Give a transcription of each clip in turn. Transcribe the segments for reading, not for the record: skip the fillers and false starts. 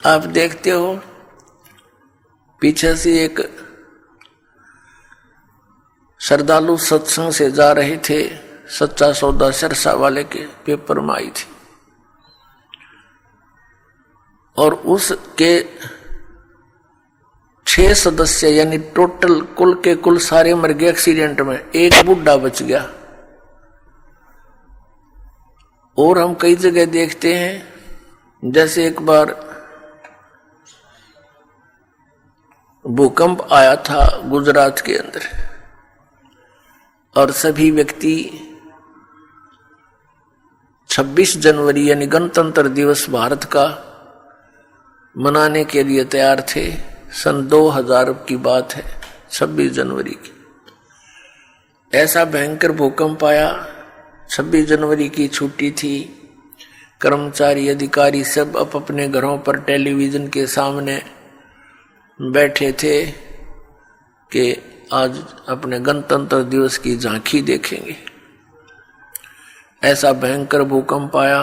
आप देखते हो पीछे से एक श्रद्धालु सत्संग से जा रहे थे, सच्चा सौदा सिरसा वाले के पेपर में आई थी और उसके 6 सदस्य यानी टोटल कुल के कुल सारे मर गए एक्सीडेंट में, एक बुढ़ा बच गया। और हम कई जगह देखते हैं, जैसे एक बार भूकंप आया था गुजरात के अंदर और सभी व्यक्ति 26 जनवरी यानी गणतंत्र दिवस भारत का मनाने के लिए तैयार थे। सन 2000 की बात है, 26 जनवरी की। ऐसा भयंकर भूकंप आया, 26 जनवरी की छुट्टी थी, कर्मचारी अधिकारी सब अपने घरों पर टेलीविजन के सामने बैठे थे कि आज अपने गणतंत्र दिवस की झांकी देखेंगे। ऐसा भयंकर भूकंप आया,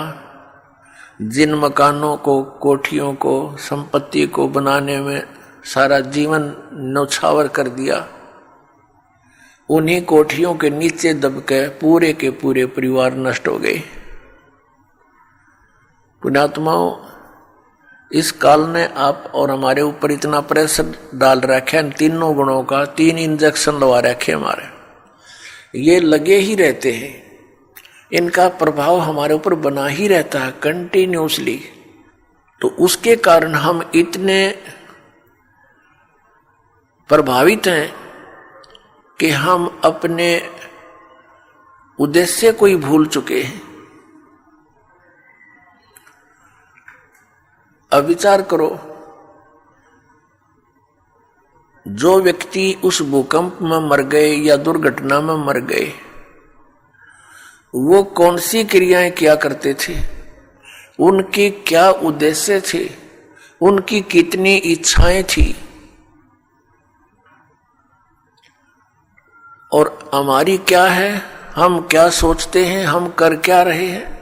जिन मकानों को, कोठियों को, संपत्ति को बनाने में सारा जीवन न्यौछावर कर दिया, उन्हीं कोठियों के नीचे दब के पूरे परिवार नष्ट हो गए। पुण्यात्माओं, इस काल ने आप और हमारे ऊपर इतना प्रेशर डाल रखे है, तीनों गुणों का 3 इंजेक्शन लगा रखे हमारे, ये लगे ही रहते हैं, इनका प्रभाव हमारे ऊपर बना ही रहता है कंटिन्यूसली। तो उसके कारण हम इतने प्रभावित हैं कि हम अपने उद्देश्य को ही भूल चुके हैं। अब विचार करो, जो व्यक्ति उस भूकंप में मर गए या दुर्घटना में मर गए, वो कौन सी क्रियाएं किया करते थे, उनके क्या उद्देश्य थे, उनकी कितनी इच्छाएं थी और हमारी क्या है, हम क्या सोचते हैं, हम कर क्या रहे हैं।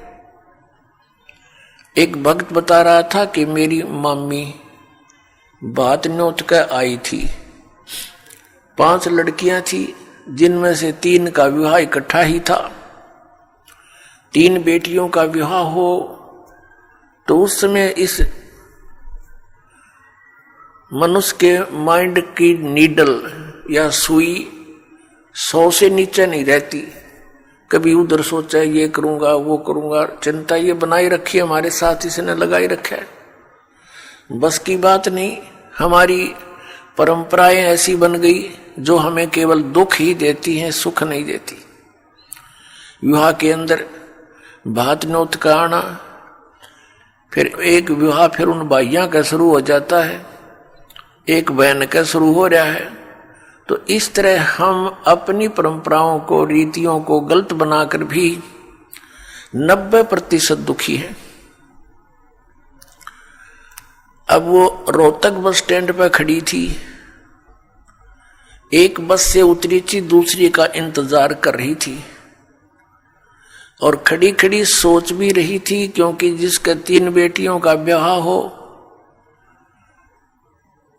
एक भक्त बता रहा था कि मेरी मम्मी बात न्योत कर आई थी, 5 लड़कियां थी, जिनमें से 3 का विवाह इकट्ठा ही था। 3 बेटियों का विवाह हो तो उस समय इस मनुष्य के माइंड की नीडल या सुई 100 से नीचे नहीं रहती। कभी उधर सोचा ये करूंगा वो करूंगा, चिंता ये बनाई रखी है, हमारे साथ इसने लगाई रखा है। बस की बात नहीं, हमारी परंपराएं ऐसी बन गई जो हमें केवल दुख ही देती हैं, सुख नहीं देती। विवाह के अंदर भात न्योत का आना, फिर एक विवाह फिर उन भाइयों का शुरू हो जाता है, एक बहन का शुरू हो रहा है। तो इस तरह हम अपनी परंपराओं को, रीतियों को गलत बनाकर भी 90% दुखी हैं। अब वो रोहतक बस स्टैंड पर खड़ी थी, एक बस से उतरी थी, दूसरी का इंतजार कर रही थी और खड़ी खड़ी सोच भी रही थी, क्योंकि जिसके 3 बेटियों का ब्याह हो,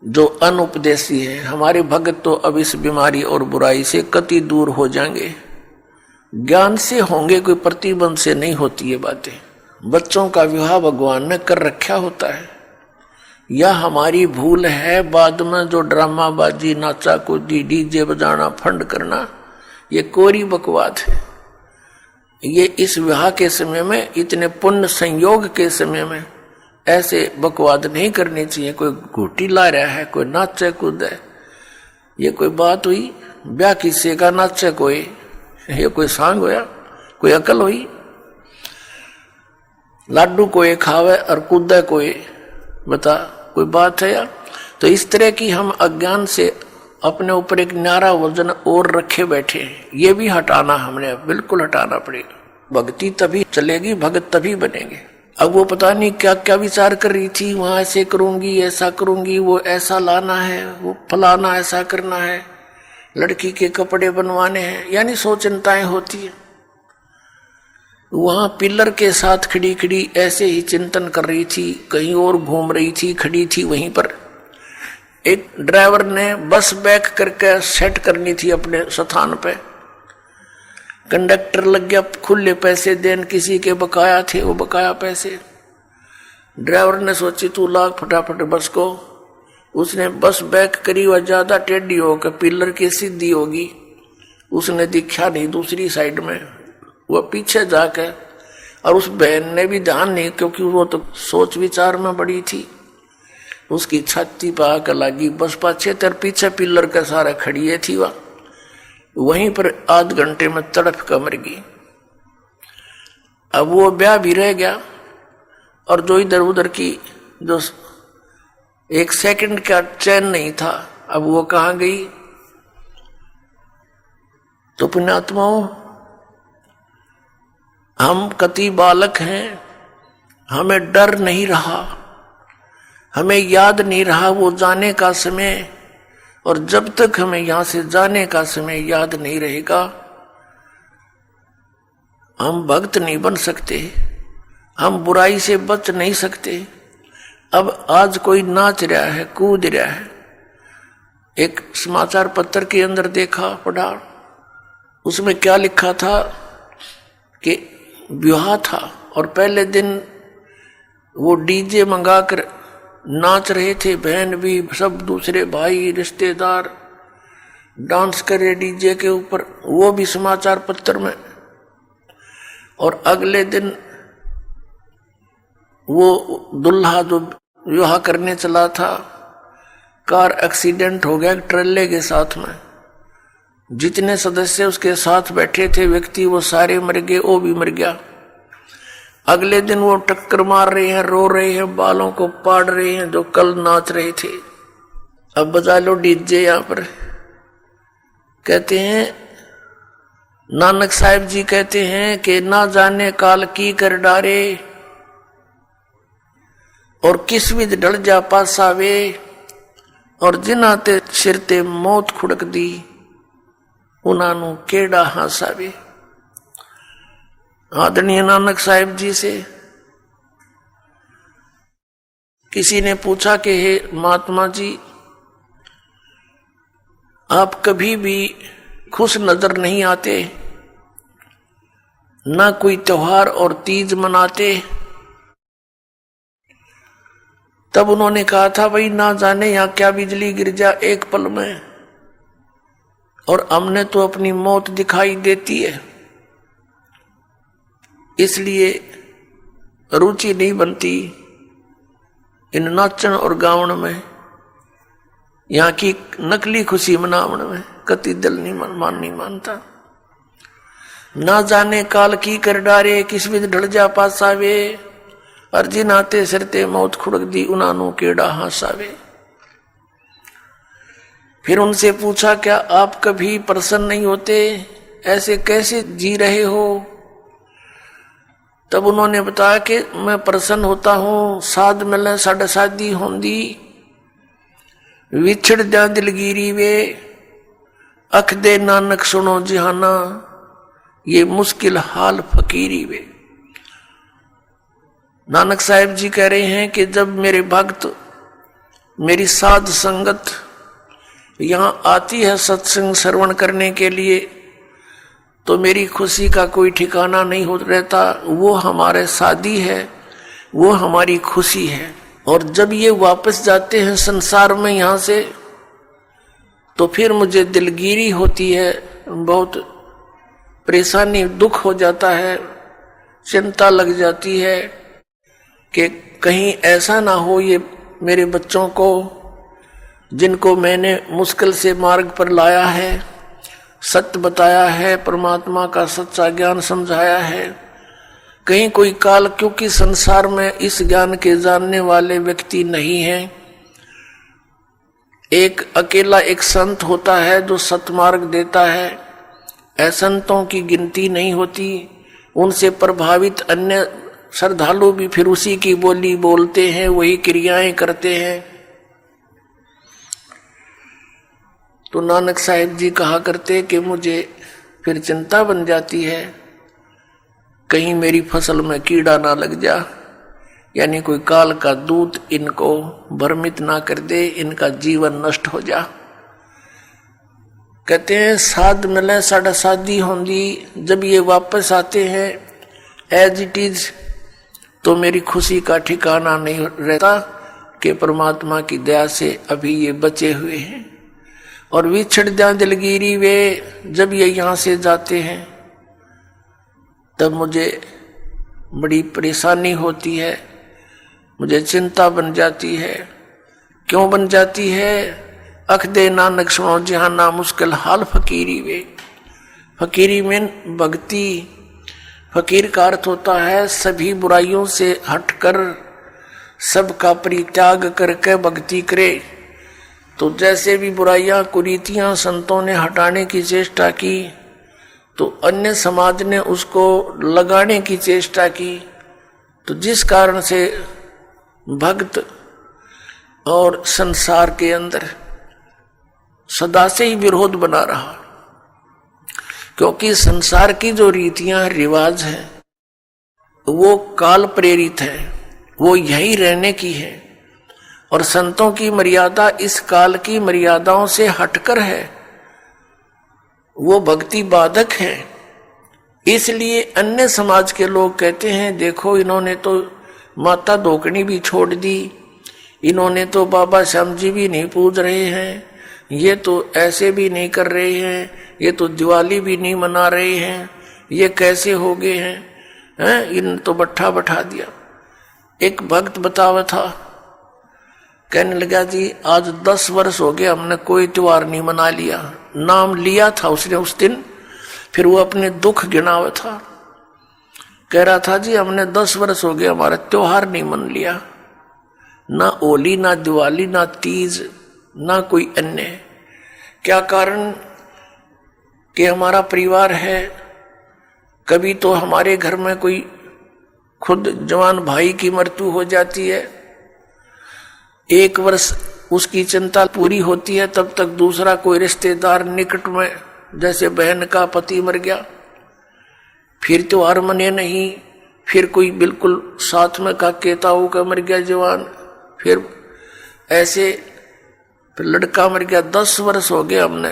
जो अनुपदेशी है, हमारे भगत तो अब इस बीमारी और बुराई से कति दूर हो जाएंगे। ज्ञान से होंगे, कोई प्रतिबंध से नहीं होती ये बातें। बच्चों का विवाह भगवान ने कर रखा होता है, या हमारी भूल है बाद में जो ड्रामा बाजी, नाचा कूदी, डीजे बजाना, फंड करना, ये कोरी बकवाद है। ये इस विवाह के समय में, इतने पुण्य संयोग के समय में ऐसे बकवाद नहीं करनी चाहिए। कोई घूटी ला रहा है, कोई नाचे कूद है, ये कोई बात हुई? ब्याह किसी का नाचे कोई, ये कोई सांग होया, कोई अकल हुई? लाडू कोई खावे और कूदे कोई, बता कोई बात है यार? तो इस तरह की हम अज्ञान से अपने ऊपर एक न्यारा वजन और रखे बैठे हैं, ये भी हटाना, हमने बिल्कुल हटाना पड़ेगा। भक्ति तभी चलेगी, भगत तभी बनेंगे। अब वो पता नहीं क्या क्या विचार कर रही थी, वहां ऐसे करूंगी, ऐसा करूंगी, वो ऐसा लाना है, वो फलाना ऐसा करना है, लड़की के कपड़े बनवाने हैं, यानी 100 चिंताएं होती है। वहां पिलर के साथ खड़ी खड़ी ऐसे ही चिंतन कर रही थी, कहीं और घूम रही थी, खड़ी थी वहीं पर। एक ड्राइवर ने बस बैक करके सेट करनी थी अपने स्थान पे। कंडक्टर लग गया खुले पैसे देन, किसी के बकाया थे वो बकाया पैसे। ड्राइवर ने सोची तू लाग फटाफट बस को। उसने बस बैक करी, वह ज्यादा टेढ़ी होकर पिलर की सीधी होगी। उसने दिखा नहीं दूसरी साइड में, वह पीछे जाके, और उस बहन ने भी ध्यान नहीं, क्योंकि वो तो सोच विचार में बड़ी थी। उसकी छाती पर आकर लगी बस पाछे तर पीछे पिलर के सारा खड़िए थी। वह वहीं पर आध घंटे में तड़प कर मर गई। अब वो ब्याह भी रह गया, और जो इधर उधर की जो एक सेकंड का चैन नहीं था, अब वो कहाँ गई। तो पुण्यात्माओं, हम कति बालक हैं, हमें डर नहीं रहा, हमें याद नहीं रहा वो जाने का समय। और जब तक हमें यहां से जाने का समय याद नहीं रहेगा, हम भक्त नहीं बन सकते, हम बुराई से बच नहीं सकते। अब आज कोई नाच रहा है, कूद रहा है, एक समाचार पत्र के अंदर देखा पढ़ा, उसमें क्या लिखा था कि विवाह था और पहले दिन वो डीजे मंगाकर नाच रहे थे, बहन भी, सब दूसरे भाई रिश्तेदार डांस करे डीजे के ऊपर, वो भी समाचार पत्र में। और अगले दिन वो दुल्हा जो विवाह करने चला था, कार एक्सीडेंट हो गया ट्रेले के साथ में। जितने सदस्य उसके साथ बैठे थे व्यक्ति, वो सारे मर गए, वो भी मर गया। अगले दिन वो टक्कर मार रहे हैं, रो रहे हैं, बालों को पाड़ रहे हैं जो कल नाच रहे थे। अब बजा लो डीजे यहां पर। कहते हैं नानक साहिब जी कहते हैं कि ना जाने काल की कर डारे, और किस विध ढल जा पासावे, और जिन्हां ते सिर ते मौत खुड़क दी, उन्हां नू केड़ा हासावे। आदरणीय नानक साहिब जी से किसी ने पूछा कि हे महात्मा जी, आप कभी भी खुश नजर नहीं आते, ना कोई त्योहार और तीज मनाते। तब उन्होंने कहा था भाई ना जाने यहां क्या बिजली गिर जा एक पल में, और हमने तो अपनी मौत दिखाई देती है, इसलिए रुचि नहीं बनती इन नाचन और गावन में, यहाँ की नकली खुशी मनावन में। कति दिल नहीं मानता। ना जाने काल की कर डारे, किस विध ढल जा पासावे, और जिन आते सिरते मौत खुड़क दी, उन्हां केड़ा हासावे। फिर उनसे पूछा क्या आप कभी प्रसन्न नहीं होते, ऐसे कैसे जी रहे हो। तब उन्होंने बताया कि मैं प्रसन्न होता हूं, साध मिले साढ़े शादी होंदी, विछड़ जा दिलगिरी वे, अख दे नानक सुनो जिहाना, ये मुश्किल हाल फकीरी वे। नानक साहिब जी कह रहे हैं कि जब मेरे भक्त, मेरी साध संगत यहां आती है सत्संग श्रवण करने के लिए, तो मेरी खुशी का कोई ठिकाना नहीं हो रहता। वो हमारे साथी है, वो हमारी खुशी है। और जब ये वापस जाते हैं संसार में यहां से, तो फिर मुझे दिलगिरी होती है, बहुत परेशानी दुख हो जाता है, चिंता लग जाती है कि कहीं ऐसा ना हो ये मेरे बच्चों को, जिनको मैंने मुश्किल से मार्ग पर लाया है, सत्य बताया है, परमात्मा का सच्चा ज्ञान समझाया है, कहीं कोई काल, क्योंकि संसार में इस ज्ञान के जानने वाले व्यक्ति नहीं हैं। एक अकेला एक संत होता है जो सतमार्ग देता है, असंतों की गिनती नहीं होती। उनसे प्रभावित अन्य श्रद्धालु भी फिर उसी की बोली बोलते हैं, वही क्रियाएं करते हैं। तो नानक साहिब जी कहा करते कि मुझे फिर चिंता बन जाती है कहीं मेरी फसल में कीड़ा ना लग जा, यानी कोई काल का दूत इनको भ्रमित ना कर दे, इनका जीवन नष्ट हो जा। कहते हैं साध मिले साढ़ा शादी होंगी, जब ये वापस आते हैं एज इट इज तो मेरी खुशी का ठिकाना नहीं रहता कि परमात्मा की दया से अभी ये बचे हुए हैं। और विछड़ जा दिलगिरी वे, जब ये यहाँ से जाते हैं तब मुझे बड़ी परेशानी होती है, मुझे चिंता बन जाती है। क्यों बन जाती है? अख दे नानक सुनो जहाँ ना मुश्किल हाल फकीरी वे। फकीरी में भक्ति, फकीर का अर्थ होता है सभी बुराइयों से हटकर सबका परित्याग करके भक्ति करे। तो जैसे भी बुराइयां कुरीतियां संतों ने हटाने की चेष्टा की तो अन्य समाज ने उसको लगाने की चेष्टा की, तो जिस कारण से भक्त और संसार के अंदर सदा से ही विरोध बना रहा। क्योंकि संसार की जो रीतियां रिवाज हैं वो काल प्रेरित है, वो यही रहने की है। और संतों की मर्यादा इस काल की मर्यादाओं से हटकर है, वो भक्ति बाधक है। इसलिए अन्य समाज के लोग कहते हैं देखो इन्होंने तो माता धोकनी भी छोड़ दी, इन्होंने तो बाबा श्याम जी भी नहीं पूज रहे हैं, ये तो ऐसे भी नहीं कर रहे हैं, ये तो दिवाली भी नहीं मना रहे हैं, ये कैसे हो गए हैं, इन तो बट्ठा बैठा दिया। एक भक्त बतावा था, कहने लगा जी आज 10 वर्ष हो गए हमने कोई त्योहार नहीं मना लिया। नाम लिया था उसने उस दिन, फिर वो अपने दुख गिनावा था। कह रहा था जी हमने 10 वर्ष हो गए हमारा त्योहार नहीं मन लिया, ना होली ना दिवाली ना तीज ना कोई अन्य। क्या कारण? कि हमारा परिवार है, कभी तो हमारे घर में कोई खुद जवान भाई की मृत्यु हो जाती है, 1 वर्ष उसकी चिंता पूरी होती है, तब तक दूसरा कोई रिश्तेदार निकट में जैसे बहन का पति मर गया, फिर त्योहार मने नहीं, फिर कोई बिल्कुल साथ में का केताऊ का मर गया जवान, फिर ऐसे फिर लड़का मर गया। 10 वर्ष हो गए हमने